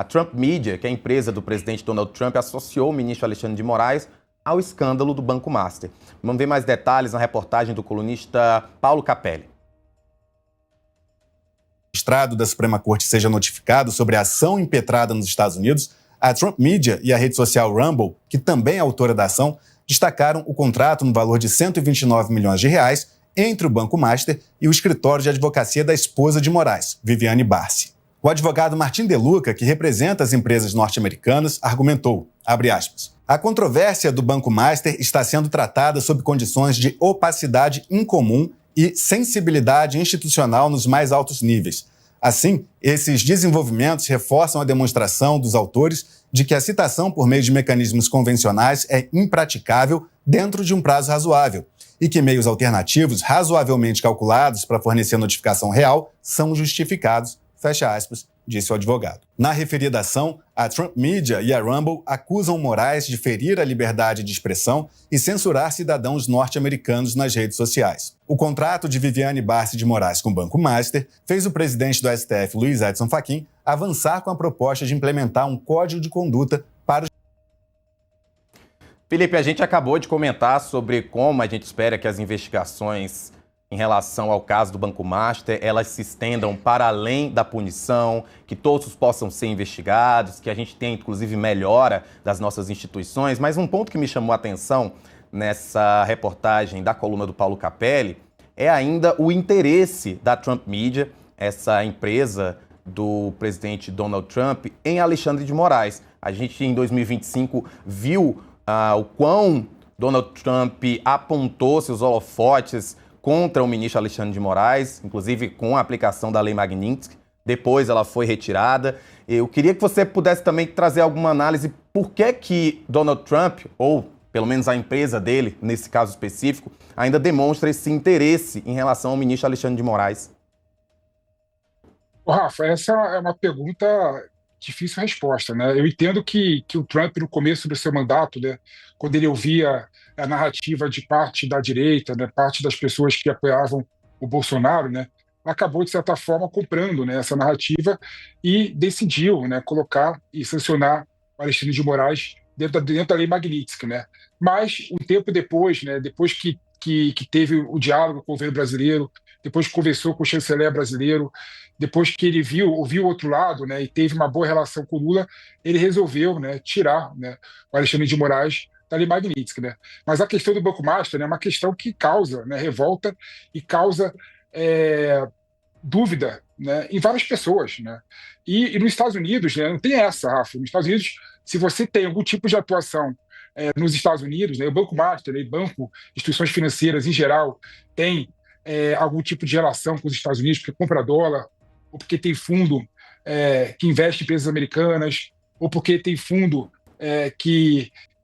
A Trump Media, que é a empresa do presidente Donald Trump, associou o ministro Alexandre de Moraes ao escândalo do Banco Master. Vamos ver mais detalhes na reportagem do colunista Paulo Capelli. O magistrado da Suprema Corte seja notificado sobre a ação impetrada nos Estados Unidos, a Trump Media e a rede social Rumble, que também é autora da ação, destacaram o contrato no valor de 129 milhões de reais entre o Banco Master e o escritório de advocacia da esposa de Moraes, Viviane Barsi. O advogado Martin De Luca, que representa as empresas norte-americanas, argumentou, abre aspas, a controvérsia do Banco Master está sendo tratada sob condições de opacidade incomum e sensibilidade institucional nos mais altos níveis. Assim, esses desenvolvimentos reforçam a demonstração dos autores de que a citação por meio de mecanismos convencionais é impraticável dentro de um prazo razoável e que meios alternativos razoavelmente calculados para fornecer notificação real são justificados, fecha aspas, disse o advogado. Na referida ação, a Trump Media e a Rumble acusam Moraes de ferir a liberdade de expressão e censurar cidadãos norte-americanos nas redes sociais. O contrato de Viviane Barsi de Moraes com o Banco Master fez o presidente do STF, Luiz Edson Fachin, avançar com a proposta de implementar um código de conduta para os... Felipe, a gente acabou de comentar sobre como a gente espera que as investigações em relação ao caso do Banco Master, elas se estendam para além da punição, que todos possam ser investigados, que a gente tenha, inclusive, melhora das nossas instituições. Mas um ponto que me chamou a atenção nessa reportagem da coluna do Paulo Capelli é ainda o interesse da Trump Media, essa empresa do presidente Donald Trump, em Alexandre de Moraes. A gente, em 2025, viu o quão Donald Trump apontou seus holofotes contra o ministro Alexandre de Moraes, inclusive com a aplicação da Lei Magnitsky. Depois ela foi retirada. Eu queria que você pudesse também trazer alguma análise por que Donald Trump, ou pelo menos a empresa dele, nesse caso específico, ainda demonstra esse interesse em relação ao ministro Alexandre de Moraes. Rafa, essa é uma pergunta difícil a resposta, né? Eu entendo que o Trump, no começo do seu mandato, né, quando ele ouvia a narrativa de parte da direita, né, parte das pessoas que apoiavam o Bolsonaro, né, acabou, de certa forma, comprando, né, essa narrativa e decidiu, né, colocar e sancionar o Alexandre de Moraes dentro da Lei Magnitsky, né? Mas, um tempo depois, né, depois que teve o diálogo com o governo brasileiro, depois que conversou com o chanceler brasileiro, depois que ele ouviu o outro lado, né, e teve uma boa relação com o Lula, ele resolveu, né, tirar, né, o Alexandre de Moraes da Lei Magnitsky, né? Mas a questão do Banco Master, né, é uma questão que causa, né, revolta e causa dúvida, né, em várias pessoas, né? E nos Estados Unidos, né, não tem essa, Rafa. Nos Estados Unidos, se você tem algum tipo de atuação nos Estados Unidos, né, o Banco Master, né, banco, instituições financeiras em geral, tem algum tipo de relação com os Estados Unidos, porque compra dólar, ou porque tem fundo que investe em empresas americanas, ou porque tem fundo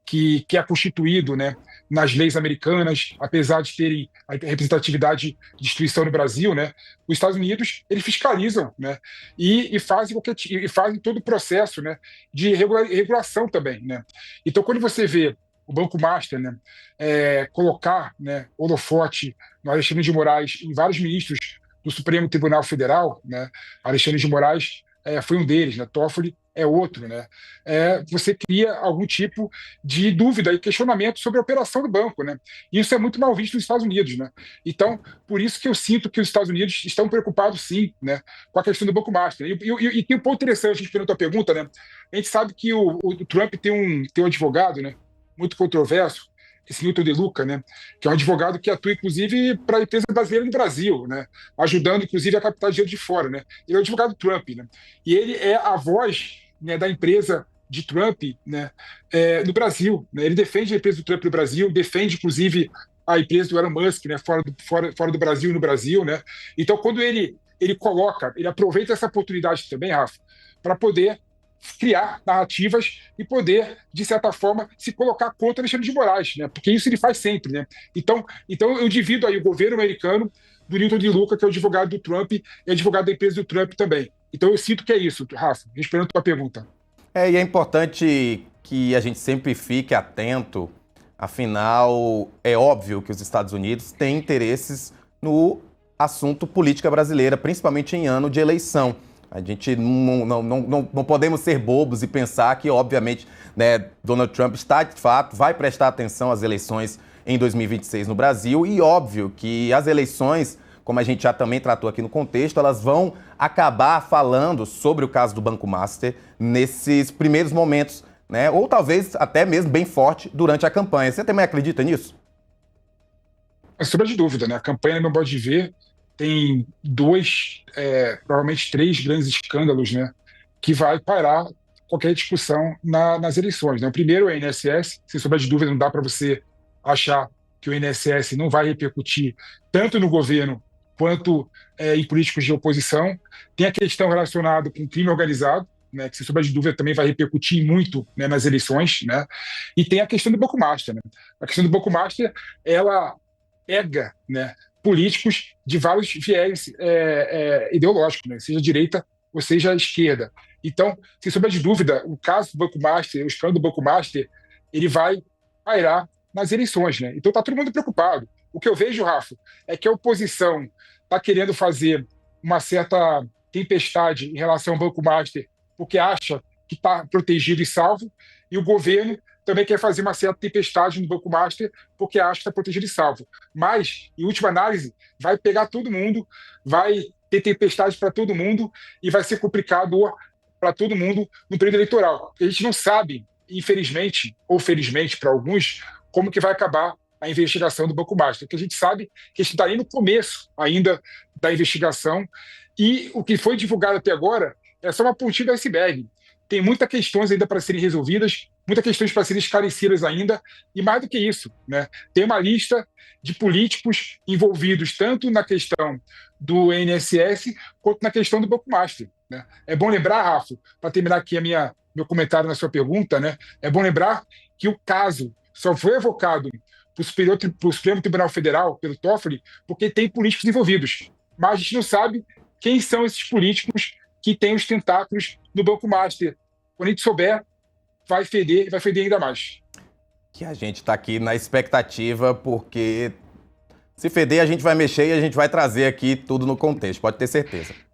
que é constituído, né, nas leis americanas, apesar de terem a representatividade de instituição no Brasil, né, os Estados Unidos eles fiscalizam, né, e fazem todo o processo, né, de regulação também, né. Então, quando você vê o Banco Master, né, colocar, né, holofote no Alexandre de Moraes em vários ministros do Supremo Tribunal Federal, né, Alexandre de Moraes foi um deles, né, Toffoli é outro, né? Você cria algum tipo de dúvida e questionamento sobre a operação do banco, né? E isso é muito mal visto nos Estados Unidos, né? Então, por isso que eu sinto que os Estados Unidos estão preocupados, sim, né, com a questão do Banco Master. E tem um ponto interessante, respondendo a tua pergunta, né? A gente sabe que o Trump tem um advogado, né, muito controverso, esse Milton De Luca, né, que é um advogado que atua, inclusive, para a empresa brasileira no Brasil, né, ajudando, inclusive, a captar dinheiro de fora, né. Ele é o advogado Trump, né, e ele é a voz, né, da empresa de Trump, né, no Brasil, né. Ele defende a empresa do Trump no Brasil, defende, inclusive, a empresa do Elon Musk, né, fora do Brasil e no Brasil, né. Então, quando ele aproveita essa oportunidade também, Rafa, para poder criar narrativas e poder, de certa forma, se colocar contra Alexandre de Moraes, né? Porque isso ele faz sempre, né? Então eu divido aí o governo americano do Milton De Luca, que é o advogado do Trump e advogado da empresa do Trump também. Então eu sinto que é isso, Rafa, respondendo a tua pergunta. E é importante que a gente sempre fique atento, afinal, é óbvio que os Estados Unidos têm interesses no assunto política brasileira, principalmente em ano de eleição. A gente não podemos ser bobos e pensar que, obviamente, né, Donald Trump está, de fato, vai prestar atenção às eleições em 2026 no Brasil e óbvio que as eleições, como a gente já também tratou aqui no contexto, elas vão acabar falando sobre o caso do Banco Master nesses primeiros momentos, né, ou talvez até mesmo bem forte durante a campanha. Você também acredita nisso? É sombra de dúvida, né? A campanha, no meu modo de ver, tem dois, provavelmente três grandes escândalos, né? Que vai parar qualquer discussão nas eleições, né? O primeiro é o INSS, sem sombra de dúvida, não dá para você achar que o INSS não vai repercutir tanto no governo quanto em políticos de oposição. Tem a questão relacionada com o crime organizado, né, que, sem sombra de dúvida, também vai repercutir muito, né, nas eleições, né? E tem a questão do Banco Master, né? A questão do Banco Master, ela pega, né, políticos de vários viés ideológicos, né, seja a direita ou seja a esquerda. Então, sem sombra de dúvida, o caso do Banco Master, o escândalo do Banco Master, ele vai pairar nas eleições, né? Então está todo mundo preocupado. O que eu vejo, Rafa, é que a oposição está querendo fazer uma certa tempestade em relação ao Banco Master, porque acha que está protegido e salvo, e o governo também quer fazer uma certa tempestade no Banco Master, porque acha que está protegido e salvo. Mas, em última análise, vai pegar todo mundo, vai ter tempestade para todo mundo e vai ser complicado para todo mundo no período eleitoral. A gente não sabe, infelizmente, ou felizmente para alguns, como que vai acabar a investigação do Banco Master. Porque a gente sabe que a gente está aí no começo ainda da investigação e o que foi divulgado até agora é só uma pontinha do iceberg. Tem muitas questões ainda para serem resolvidas, muitas questões para serem esclarecidas ainda, e mais do que isso, né? Tem uma lista de políticos envolvidos tanto na questão do INSS quanto na questão do Banco Master, né? É bom lembrar, Rafa, para terminar aqui meu comentário na sua pergunta, né? É bom lembrar que o caso só foi evocado para o Supremo Tribunal Federal, pelo Toffoli, porque tem políticos envolvidos. Mas a gente não sabe quem são esses políticos que têm os tentáculos no Banco Master. Quando a gente souber, vai feder ainda mais. Que a gente está aqui na expectativa, porque se feder a gente vai mexer e a gente vai trazer aqui tudo no contexto, pode ter certeza.